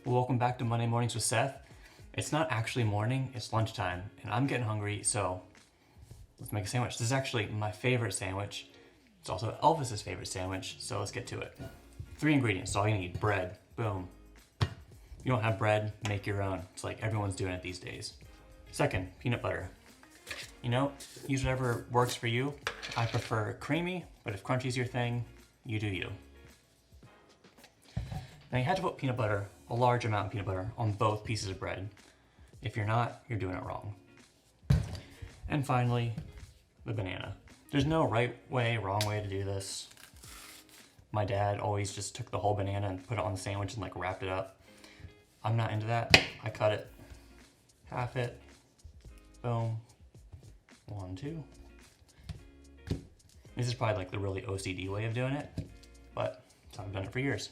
Welcome back to Monday Mornings with Seth. It's not actually morning, it's lunchtime, and I'm getting hungry, so let's make a sandwich. This is actually my favorite sandwich. It's also Elvis's favorite sandwich, so let's get to it. 3 ingredients, all you need. Bread, boom. If you don't have bread, make your own. It's like everyone's doing it these days. Second, peanut butter. Use whatever works for you. I prefer creamy, but if crunchy's your thing, you do you. Now you have to put peanut butter, a large amount of peanut butter, on both pieces of bread. If you're not, you're doing it wrong. And finally, the banana. There's no right way, wrong way to do this. My dad always just took the whole banana and put it on the sandwich and wrapped it up. I'm not into that. I cut it, half it, boom, 1, 2. This is probably the really OCD way of doing it, but that's how I've done it for years.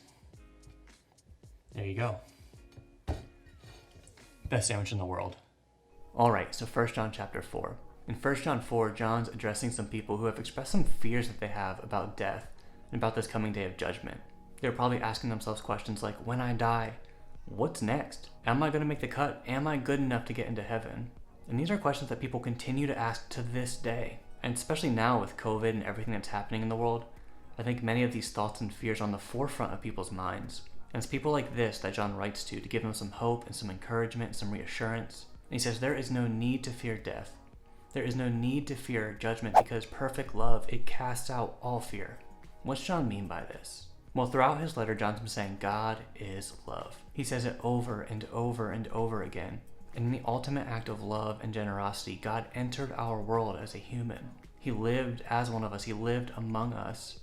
There you go. Best sandwich in the world. All right, so 1 John chapter 4. In 1 John 4, John's addressing some people who have expressed some fears that they have about death and about this coming day of judgment. They're probably asking themselves questions like, when I die, what's next? Am I going to make the cut? Am I good enough to get into heaven? And these are questions that people continue to ask to this day. And especially now with COVID and everything that's happening in the world, I think many of these thoughts and fears are on the forefront of people's minds. And it's people like this that John writes to give them some hope and some encouragement and some reassurance. And he says, there is no need to fear death. There is no need to fear judgment because perfect love, it casts out all fear. What's John mean by this? Well, throughout his letter, John's been saying God is love. He says it over and over and over again. And in the ultimate act of love and generosity, God entered our world as a human. He lived as one of us. He lived among us.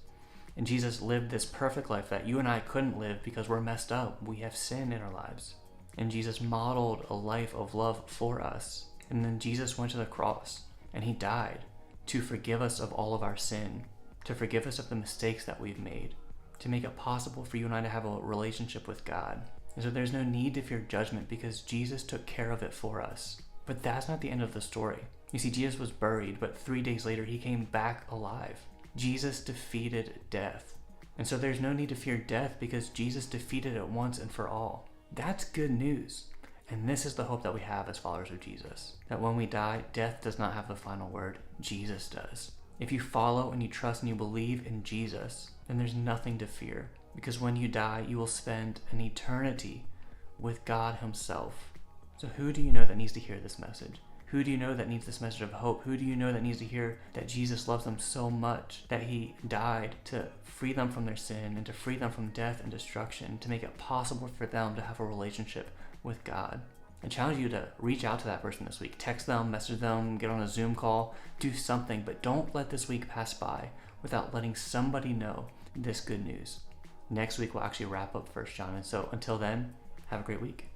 And Jesus lived this perfect life that you and I couldn't live because we're messed up. We have sin in our lives. And Jesus modeled a life of love for us. And then Jesus went to the cross and he died to forgive us of all of our sin, to forgive us of the mistakes that we've made, to make it possible for you and I to have a relationship with God. And so there's no need to fear judgment because Jesus took care of it for us. But that's not the end of the story. You see, Jesus was buried, but 3 days later he came back alive. Jesus defeated death. And so there's no need to fear death because Jesus defeated it once and for all. That's good news. And this is the hope that we have as followers of Jesus. That when we die, death does not have the final word. Jesus does. If you follow and you trust and you believe in Jesus, then there's nothing to fear. Because when you die, you will spend an eternity with God himself. So who do you know that needs to hear this message? Who do you know that needs this message of hope? Who do you know that needs to hear that Jesus loves them so much that he died to free them from their sin and to free them from death and destruction, to make it possible for them to have a relationship with God? I challenge you to reach out to that person this week. Text them, message them, get on a Zoom call, do something, but don't let this week pass by without letting somebody know this good news. Next week we'll actually wrap up 1 John, and so until then, have a great week.